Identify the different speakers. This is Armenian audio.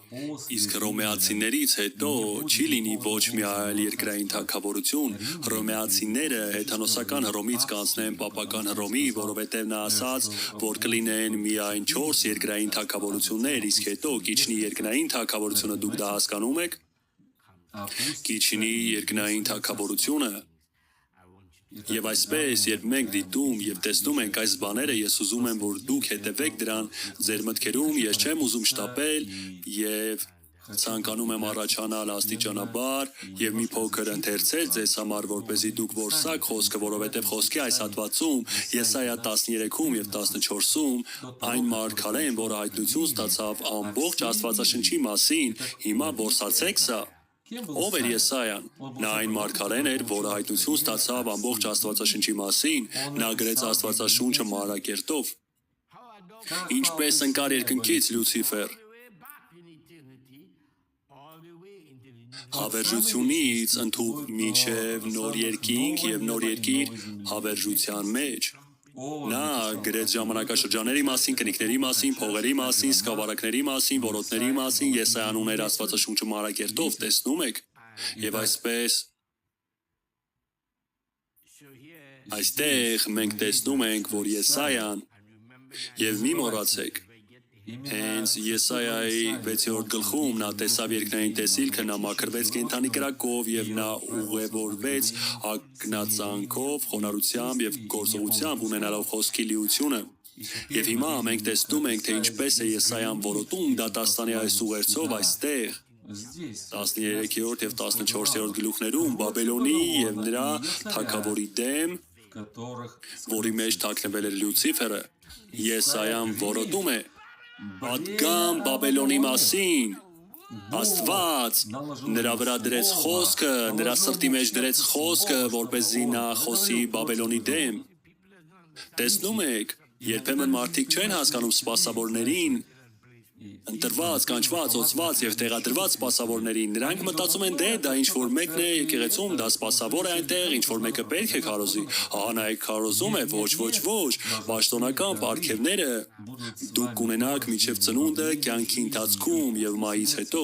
Speaker 1: Իսկ հռոմեացիներից հետո չի լինի ոչ մի այլ երկրային թագավորություն, հռոմեացիները հեթանոսական Հռոմից կանցնեն պապական Հռոմի, որովհետև նա ասաց, որ կլինեն միայն 4 երկրային թագավորություններ, իսկ հետո կիջնի երկնային թագավորությունը, դուք դա հասկանում եք։ Կիջնի երկնային թագավորությունը։ Եվ այսպես, երբ մենք դիտում եւ տեսնում ենք այս բաները, ես ուզում եմ, որ դուք հետևեք դրան ձեր մտքերում, ես չեմ ուզում շտապել եւ ցանկանում եմ առաջանալ աստիճանաբար եւ մի փոքր ընթերցել ձեզ համար, որպեսզի դուք որսաք խոսքը, որովհետեւ խոսքի այս հատվածում Եսայա 13-ում եւ 14-ում այն մարգարեն, որը հայտնություն ստացավ ամբողջ Աստվածաշնչի մասին, հիմա որսացեք սա։ Ով էր Եսայան։ Նա այն մարգարեն էր, որը հայտնություն ստացավ ամբողջ Աստվածաշնչի մասին, նա գրեց Աստվածաշունչը մանրակերտով։ Ինչպես ընկար երկնքից Լյուցիֆեր։ Հավերժությունից ընդհուպ մինչև նոր երկինք եւ նոր երկիր հավերժության մեջ։ Նա գրեց ժամանակաշրջանների մասին, կնիկների մասին, փողերի մասին, սկավառակների մասին, որոտների մասին, Եսայան ուներ Աստվածաշունչը մանրակերտով, տեսնում եք։ Եվ այսպես այստեղ մենք տեսնում ենք, որ Եսայան, եւ մի մոռացեք, հենց Եսայայի 6-րդ գլխում նա տեսավ երկնային տեսիլքը, նա մաքրվեց կենդանի կրակով եւ նա ուղևորվեց ակնածանքով, խոնարհությամբ եւ գործողությամբ ունենալով խոսքի լիությունը։ Եվ հիմա մենք տեսնում ենք, թե ինչպես է Եսայան որոտում դատաստանի այս ուղերձով այստեղ 13-րդ եւ 14-րդ գլուխներում Բաբելոնի եւ նրա թագավորի դեմ, որի մեջ թաքնվել էր Լյուցիֆերը, Եսայան որոտում է պատգամ Բաբելոնի մասին։ Աստված նրա վրա դրեց խոսքը, նրա սրտի մեջ դրեց խոսքը, որպեսզի նա խոսի Բաբելոնի դեմ։ Տեսնում եք, երբեմն մարդիկ չեն հասկանում սպասավորներին, ընտրված, կանչված, օծված եւ տեղադրված սպասավորներին, նրանք մտածում են դա ինչ-որ մեկն է եկեղեցում, դա սպասավոր է այնտեղ, ինչ-որ մեկը պետք է քարոզի, ահա նայեք քարոզում է, ոչ, պաշտոնական պարգևները դուք կունենաք մինչև ծնունդը, կյանքի ընթացքում եւ մահից հետո։